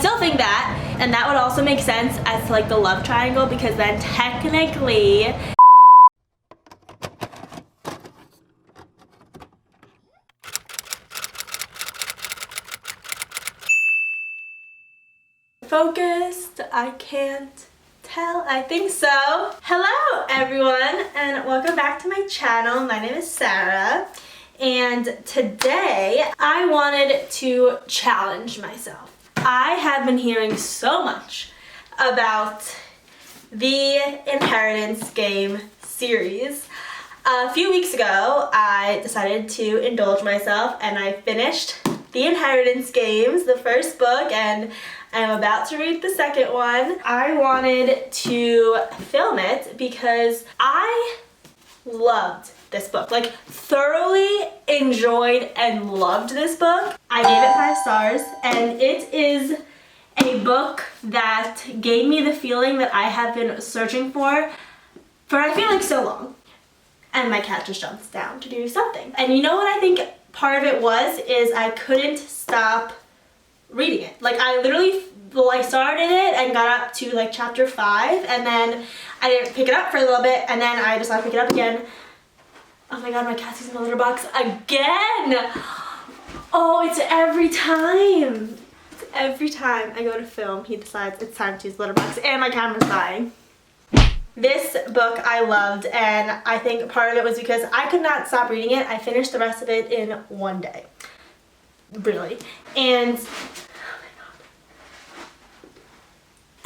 still think that, and that would also make sense as to like the love triangle, because then technically focused. I can't tell. I think so. Hello everyone and welcome back to my channel. My name is Sarah and today I wanted to challenge myself. I have been hearing so much about the Inheritance Game series. A few weeks ago I decided to indulge myself and I finished the Inheritance Games, the first book, and I'm about to read the second one. I wanted to film it because I loved this book, like thoroughly enjoyed and loved this book. I gave it 5 stars and it is a book that gave me the feeling that I have been searching for I feel like so long. And my cat just jumps down to do something. And you know what I think part of it is I couldn't stop reading it. Like I literally started it and got up to like chapter 5 and then I didn't pick it up for a little bit and then I decided to pick it up again. Oh my god, my cat's using the litter box again! Oh, it's every time. It's every time I go to film, he decides it's time to use the litter box and my camera's dying. This book I loved and I think part of it was because I could not stop reading it. I finished the rest of it in one day. Really. And oh my god.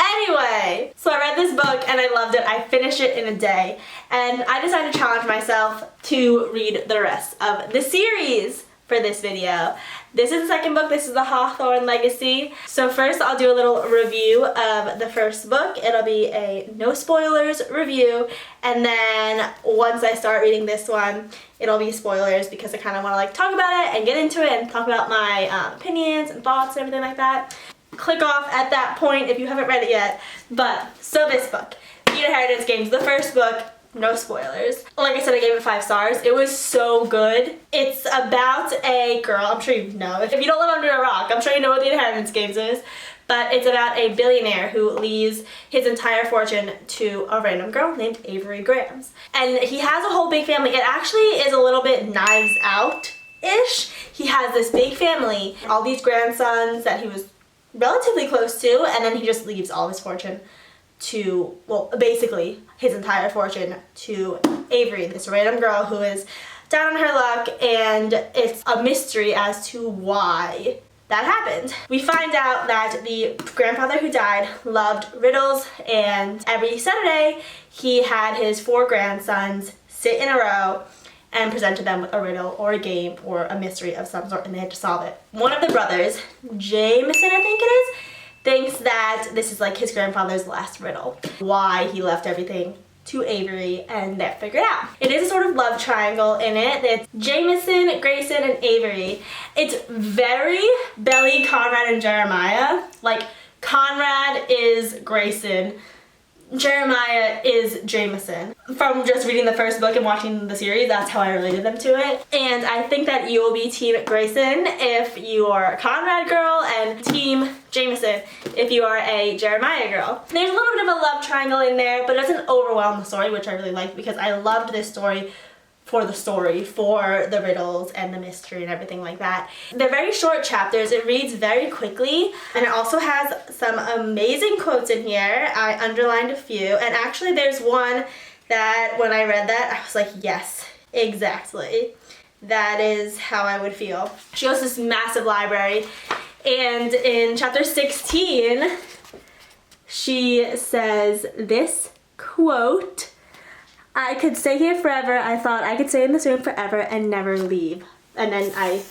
Anyway, so I read this book and I loved it. I finished it in a day and I decided to challenge myself to read the rest of the series for this video. This is the second book. This is the Hawthorne Legacy. So first I'll do a little review of the first book. It'll be a no spoilers review, and then once I start reading this one it'll be spoilers because I kind of want to like talk about it and get into it and talk about my opinions and thoughts and everything like that. Click off at that point if you haven't read it yet. But so this book, The Inheritance Games, the first book. No spoilers. Like I said, I gave it 5 stars. It was so good. It's about a girl, I'm sure you know. If you don't live under a rock, I'm sure you know what the Inheritance Games is. But it's about a billionaire who leaves his entire fortune to a random girl named Avery Grams. And he has a whole big family. It actually is a little bit Knives Out-ish. He has this big family, all these grandsons that he was relatively close to, and then he just leaves all his fortune to, well, basically his entire fortune to Avery, this random girl who is down on her luck, and it's a mystery as to why that happened. We find out that the grandfather who died loved riddles, and every Saturday he had his 4 grandsons sit in a row and presented them with a riddle or a game or a mystery of some sort, and they had to solve it. One of the brothers, Jameson I think it is, thinks that this is like his grandfather's last riddle. Why he left everything to Avery and they're figured out. It is a sort of love triangle in it. It's Jameson, Grayson, and Avery. It's very Belly, Conrad, and Jeremiah. Like Conrad is Grayson, Jeremiah is Jameson. From just reading the first book and watching the series, that's how I related them to it. And I think that you will be Team Grayson if you are a Conrad girl, and Team Jameson if you are a Jeremiah girl. There's a little bit of a love triangle in there, but it doesn't overwhelm the story, which I really liked because I loved this story, for the riddles and the mystery and everything like that. They're very short chapters. It reads very quickly, and it also has some amazing quotes in here. I underlined a few, and actually there's one that when I read that I was like, yes, exactly. That is how I would feel. She has this massive library, and in chapter 16 she says this quote: "I could stay here forever. I thought I could stay in this room forever and never leave." And then I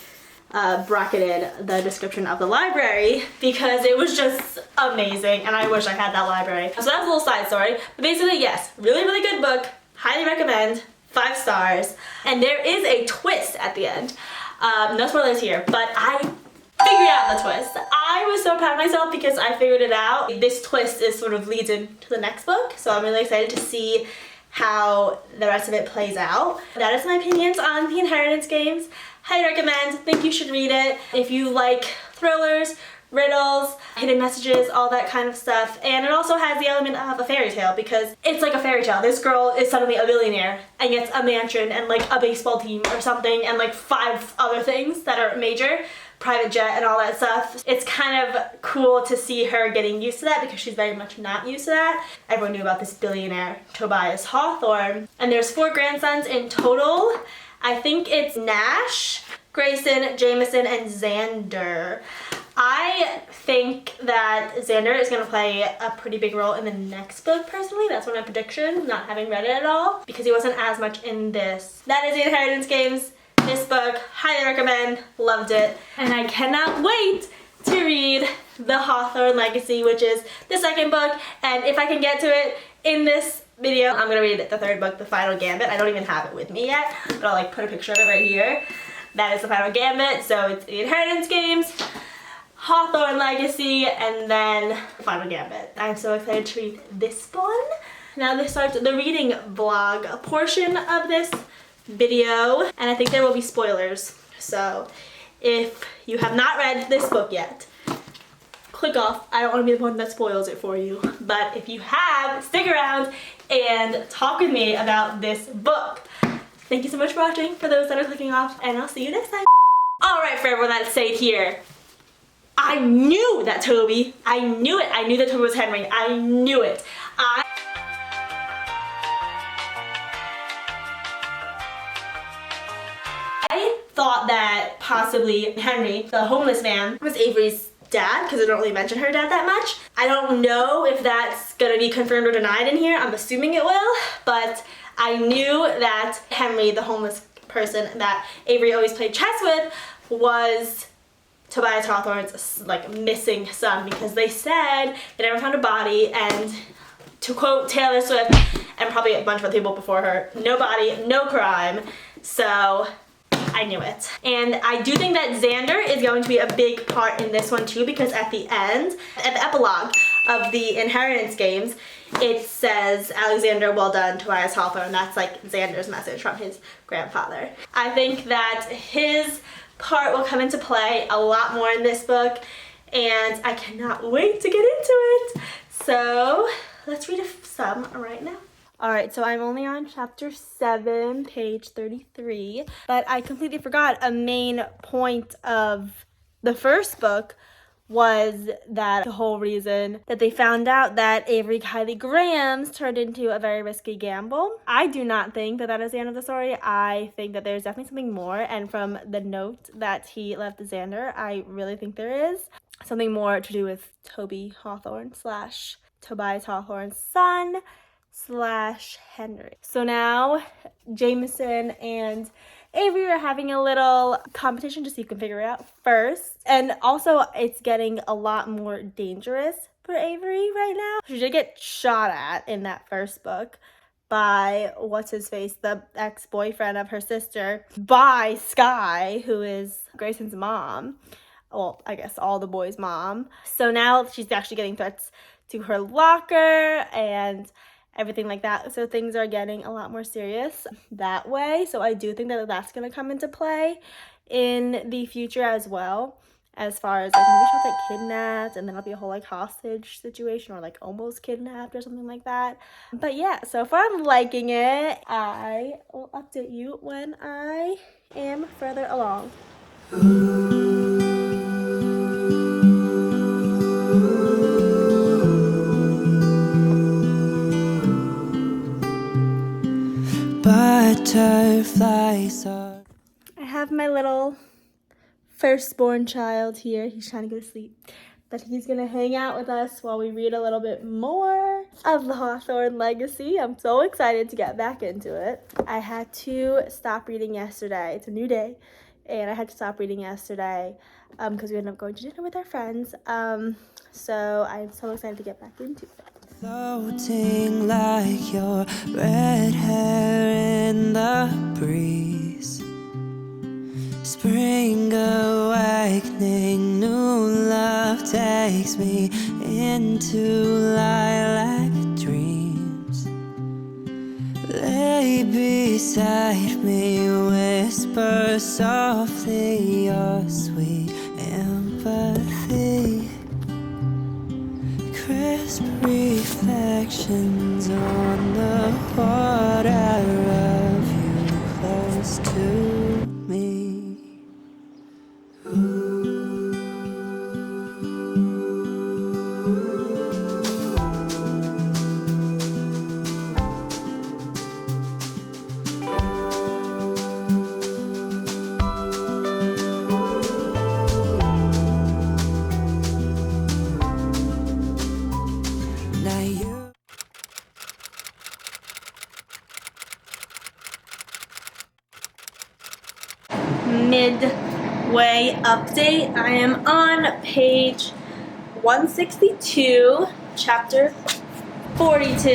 bracketed the description of the library because it was just amazing and I wish I had that library. So that's a little side story. But basically, yes, really, really good book. Highly recommend. 5 stars. And there is a twist at the end. No spoilers here, but I figured out the twist. I was so proud of myself because I figured it out. This twist is sort of leads into the next book, so I'm really excited to see how the rest of it plays out. That is my opinions on the Inheritance Games. Highly recommend. Think you should read it. If you like thrillers, riddles, hidden messages, all that kind of stuff. And it also has the element of a fairy tale because it's like a fairy tale. This girl is suddenly a billionaire and gets a mansion and like a baseball team or something and like 5 other things that are major, private jet and all that stuff. It's kind of cool to see her getting used to that because she's very much not used to that. Everyone knew about this billionaire, Tobias Hawthorne. And there's 4 grandsons in total. I think it's Nash, Grayson, Jameson, and Xander. I think that Xander is going to play a pretty big role in the next book, personally. That's one of my predictions, not having read it at all, because he wasn't as much in this. That is The Inheritance Games. This book, highly recommend, loved it. And I cannot wait to read The Hawthorne Legacy, which is the 2nd book. And if I can get to it in this video, I'm going to read the 3rd book, The Final Gambit. I don't even have it with me yet, but I'll like put a picture of it right here. That is The Final Gambit, so it's The Inheritance Games, Hawthorne Legacy, and then Final Gambit. I'm so excited to read this one. Now this starts the reading vlog, a portion of this video, and I think there will be spoilers. So if you have not read this book yet, click off. I don't want to be the one that spoils it for you. But if you have, stick around and talk with me about this book. Thank you so much for watching, for those that are clicking off, and I'll see you next time. Alright, for everyone that stayed here. I knew that Toby. I knew it. I knew that Toby was Henry. I knew it. I thought that possibly Henry, the homeless man, was Avery's dad, because I don't really mention her dad that much. I don't know if that's gonna be confirmed or denied in here. I'm assuming it will, but I knew that Henry, the homeless person that Avery always played chess with, was Tobias Hawthorne's like missing son, because they said they never found a body, and to quote Taylor Swift and probably a bunch of other people before her, no body, no crime. So I knew it. And I do think that Xander is going to be a big part in this one too, because at the end, at the epilogue of the Inheritance Games, it says, Alexander, well done, Tobias Hawthorne. That's like Xander's message from his grandfather. I think that his part will come into play a lot more in this book, and I cannot wait to get into it. So let's read some right now. Alright, so I'm only on chapter 7, page 33, but I completely forgot a main point of the first book was that the whole reason that they found out that Avery Kylie Graham's turned into a very risky gamble. I do not think that that is the end of the story. I think that there's definitely something more, and from the note that he left Xander, I really think there is something more to do with Toby Hawthorne / Tobias Hawthorne's son / Henry. So now Jameson and Avery are having a little competition to see who can figure it out first. And also it's getting a lot more dangerous for Avery right now. She did get shot at in that first book by what's-his-face, the ex-boyfriend of her sister, by Sky, who is Grayson's mom. Well, I guess all the boys' mom. So now she's actually getting threats to her locker and everything like that. So things are getting a lot more serious that way. So I do think that that's going to come into play in the future as well, as far as like maybe she'll get kidnapped and then it'll be a whole like hostage situation, or like almost kidnapped or something like that. But yeah, so far I'm liking it. I will update you when I am further along. Butterflies are... I have my little firstborn child here. He's trying to go to sleep, but he's gonna hang out with us while we read a little bit more of the Hawthorne Legacy. I'm so excited to get back into it. I had to stop reading yesterday. It's a new day, and I had to stop reading yesterday because we ended up going to dinner with our friends. So I'm so excited to get back into it. Floating like your red hair in the breeze, spring awakening, new love takes me into lilac dreams. Lay beside me, whisper softly your sweet empathy. crisp reflections on the water of you close to me. Now you Midway update. I am on page 162, chapter 42,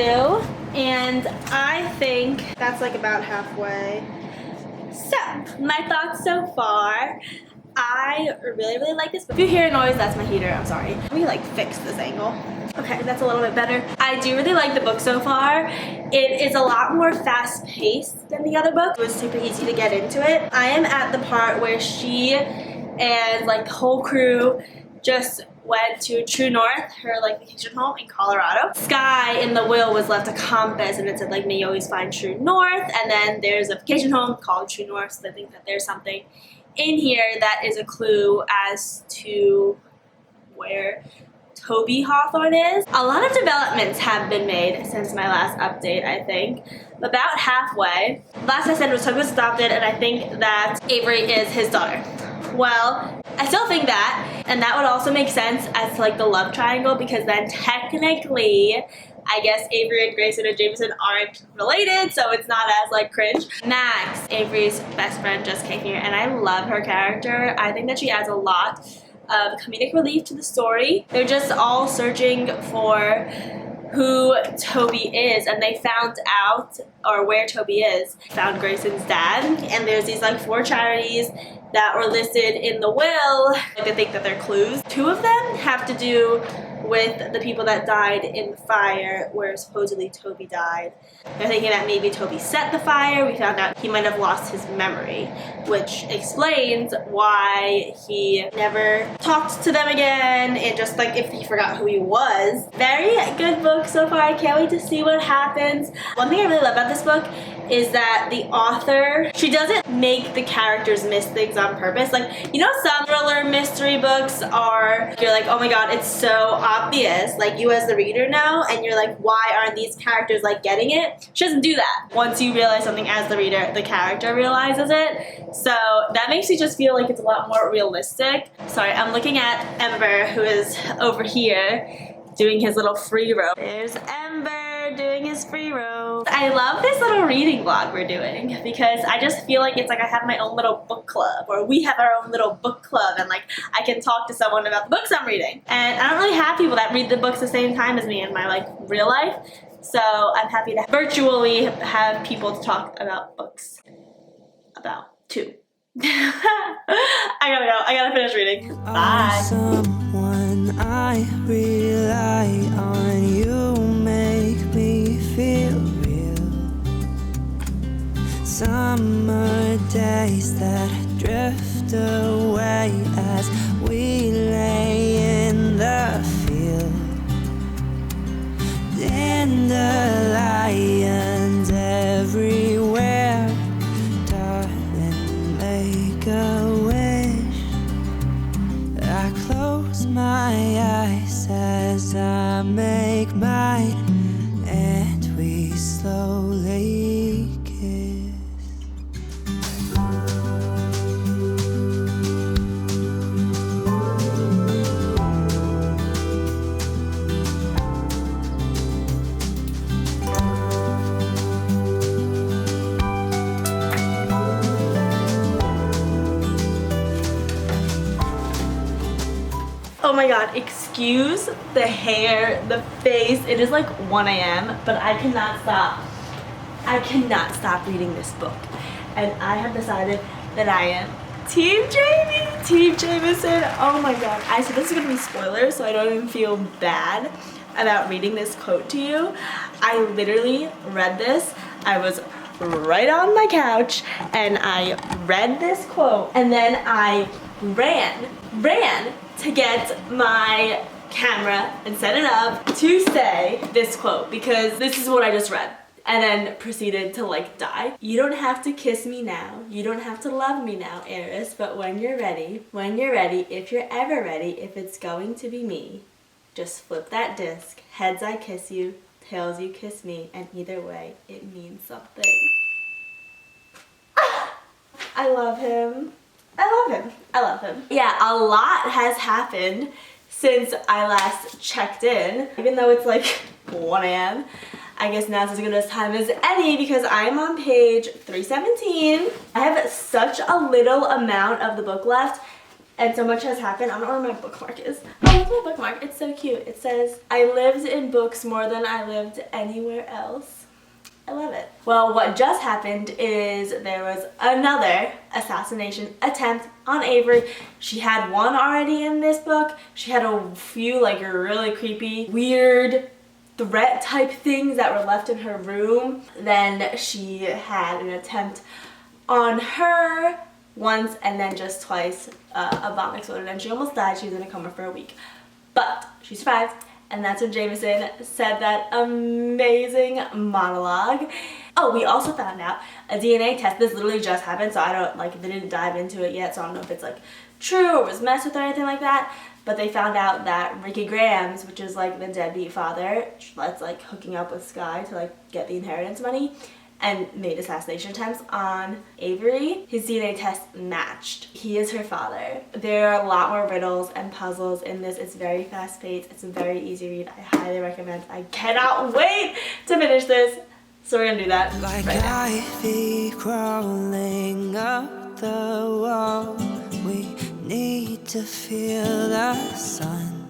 and I think that's like about halfway. So, my thoughts so far. I really like this book. If you hear a noise, that's my heater, I'm sorry. Let me like fix this angle. Okay, that's a little bit better. I do really like the book so far. It is a lot more fast-paced than the other book. It was super easy to get into it. I am at the part where she and like the whole crew just went to True North, her like vacation home in Colorado. Sky in the will was left a compass and it said like, may you always find True North, and then there's a vacation home called True North, so I think that there's something in here that is a clue as to where Toby Hawthorne is. A lot of developments have been made since my last update, I think. About halfway. Last I said was Toby was adopted, and I think that Avery is his daughter. Well, I still think that, and that would also make sense as to like the love triangle, because then technically I guess Avery and Grayson and Jameson aren't related, so it's not as like cringe. Max, Avery's best friend, just came here, and I love her character. I think that she adds a lot of comedic relief to the story. They're just all searching for who Toby is, and they found out, or where Toby is, found Grayson's dad, and there's these like 4 charities that were listed in the will. They think that they're clues. 2 of them have to do with the people that died in the fire where supposedly Toby died. They're thinking that maybe Toby set the fire. We found out he might have lost his memory, which explains why he never talked to them again, and just like if he forgot who he was. Very good book so far. I can't wait to see what happens. One thing I really love about this book is that the author, she doesn't make the characters miss things on purpose. Like, you know, some thriller mystery books are, you're like, oh my god, it's so obvious, like you as the reader know, and you're like, why aren't these characters like getting it? She doesn't do that. Once you realize something as the reader, the character realizes it. So that makes me just feel like it's a lot more realistic. Sorry, I'm looking at Ember, who is over here doing his little free roam. There's Ember doing his free roam. I love this little reading vlog we're doing, because I just feel like it's like I have my own little book club, or we have our own little book club, and like I can talk to someone about the books I'm reading. And I don't really have people that read the books the same time as me in my like real life, so I'm happy to virtually have people to talk about books about too. I gotta go. I gotta finish reading. Bye. someone I rely on, you make me feel real. Summer days that drift away as we lay in the field. Dandelions everywhere, darling, make a wish. I close my eyes as I make mine, and we slowly kiss. Oh my god, excuse the hair, the face. It is like 1 a.m., but I cannot stop. I cannot stop reading this book. And I have decided that I am Team Jamie, Team Jameson. Oh my god. I said this is gonna be spoilers, so I don't even feel bad about reading this quote to you. I literally read this. I was right on my couch and I read this quote, and then I ran to get my camera and set it up to say this quote, because this is what I just read. And then proceeded to like die. You don't have to kiss me now. You don't have to love me now, Eris. But when you're ready, if you're ever ready, if it's going to be me, just flip that disc. Heads I kiss you, tails you kiss me, and either way, it means something. I love him. I love him. I love him. Yeah, a lot has happened since I last checked in. Even though it's like 1 a.m. I guess now's as good a time as any because I'm on page 317. I have such a little amount of the book left and so much has happened. I don't know where my bookmark is. Oh, it's my bookmark. It's so cute. It says, I lived in books more than I lived anywhere else. I love it. Well, what just happened is there was another assassination attempt on Avery. She had one already in this book. She had a few like really creepy, weird threat type things that were left in her room. Then she had an attempt on her once and then just twice a bomb exploded and she almost died. She was in a coma for a week. But she survived, and that's when Jameson said that amazing monologue. Oh, we also found out a DNA test. This literally just happened, so I don't like, they didn't dive into it yet, so I don't know if it's like true or was messed with or anything like that. But they found out that Ricky Grams, which is like the deadbeat father, that's like hooking up with Sky to like get the inheritance money and made assassination attempts on Avery. His DNA test matched. He is her father. There are a lot more riddles and puzzles in this. It's very fast paced. It's a very easy read. I highly recommend. I cannot wait to finish this. So we're gonna do that Like right now. ivy crawling up the wall, we need to feel the sun,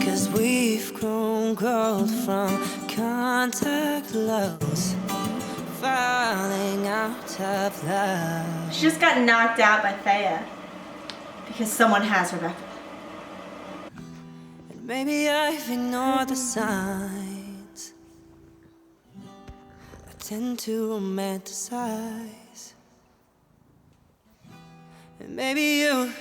'cause we've grown cold from contact lows, falling out of love. She just got knocked out by Thea because someone has her back. And maybe I've ignored the signs. I tend to romanticize. And maybe you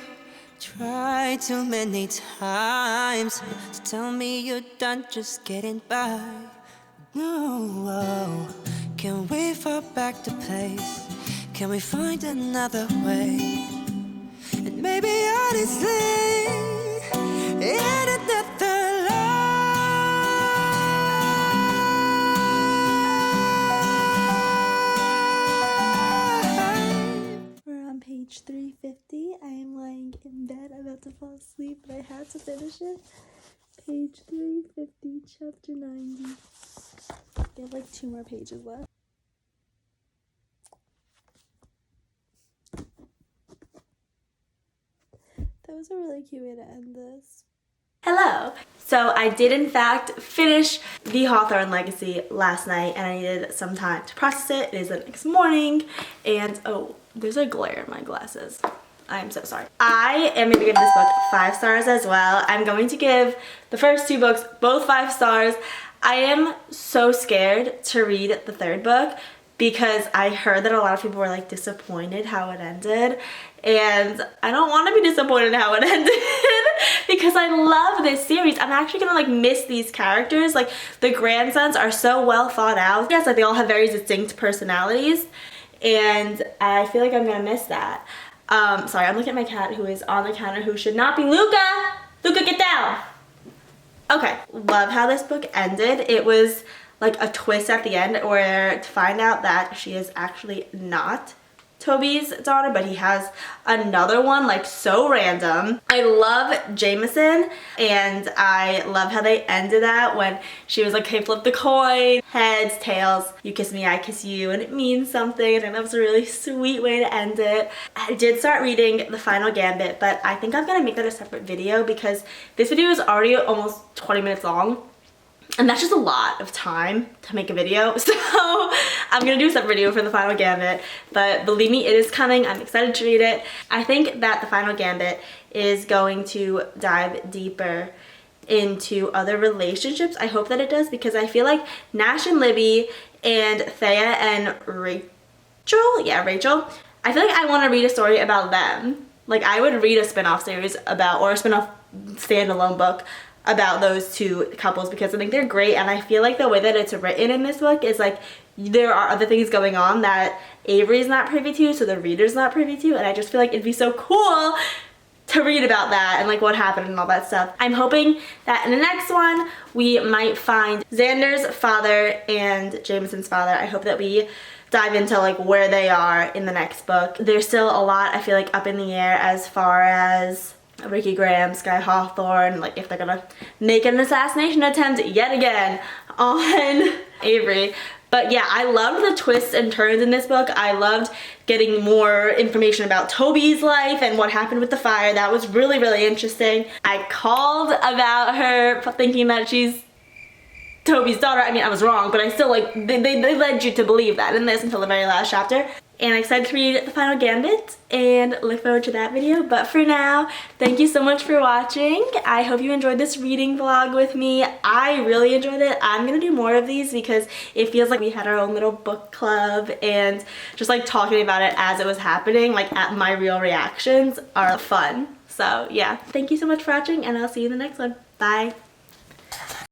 tried too many times to tell me you're done just getting by. No, can we fall back to place? Can we find another way? And maybe honestly, in another life. We're on page 350. I am lying in bed about to fall asleep, but I had to finish it. Page 350, chapter 90. We have like 2 more pages left. That was a really cute way to end this. Hello! So I did in fact finish the Hawthorne Legacy last night and I needed some time to process it. It is the next morning and oh, there's a glare in my glasses. I'm so sorry. I am going to give this book 5 stars as well. I'm going to give the first 2 books both 5 stars. I am so scared to read the 3rd book because I heard that a lot of people were like disappointed how it ended, and I don't want to be disappointed how it ended because I love this series. I'm actually gonna like miss these characters. Like the grandsons are so well thought out. Yes, like they all have very distinct personalities and I feel like I'm gonna miss that. Sorry, I'm looking at my cat who is on the counter who should not be. Luca! Luca, get down! Okay, love how this book ended. It was like a twist at the end where to find out that she is actually not Toby's daughter, but he has another one, like so random. I love Jameson and I love how they ended that when she was like, hey, flip the coin, heads, tails, you kiss me, I kiss you, and it means something, and that was a really sweet way to end it. I did start reading the final Gambit, but I think I'm gonna make that a separate video because this video is already almost 20 minutes long. And that's just a lot of time to make a video, so I'm gonna do a separate video for the final Gambit, but believe me, it is coming. I'm excited to read it. I think that the final Gambit is going to dive deeper into other relationships. I hope that it does because I feel like Nash and Libby and Thea and Rachel, I feel like I want to read a story about them. Like I would read a spin-off series about, or a spin-off standalone book about those two couples because I think they're great, and I feel like the way that it's written in this book is like there are other things going on that Avery's not privy to, so the reader's not privy to, and I just feel like it'd be so cool to read about that and like what happened and all that stuff. I'm hoping that in the next one we might find Xander's father and Jameson's father. I hope that we dive into like where they are in the next book. There's still a lot I feel like up in the air as far as Ricky Graham, Sky Hawthorne, like if they're gonna make an assassination attempt yet again on Avery. But yeah, I loved the twists and turns in this book. I loved getting more information about Toby's life and what happened with the fire. That was really, really interesting. I called about her thinking that she's Toby's daughter. I mean, I was wrong, but I still like, they led you to believe that in this until the very last chapter. And I'm excited to read the final Gambit and look forward to that video. But for now, thank you so much for watching. I hope you enjoyed this reading vlog with me. I really enjoyed it. I'm gonna do more of these because it feels like we had our own little book club, and just like talking about it as it was happening, like at my real reactions, are fun. So yeah, thank you so much for watching, and I'll see you in the next one. Bye.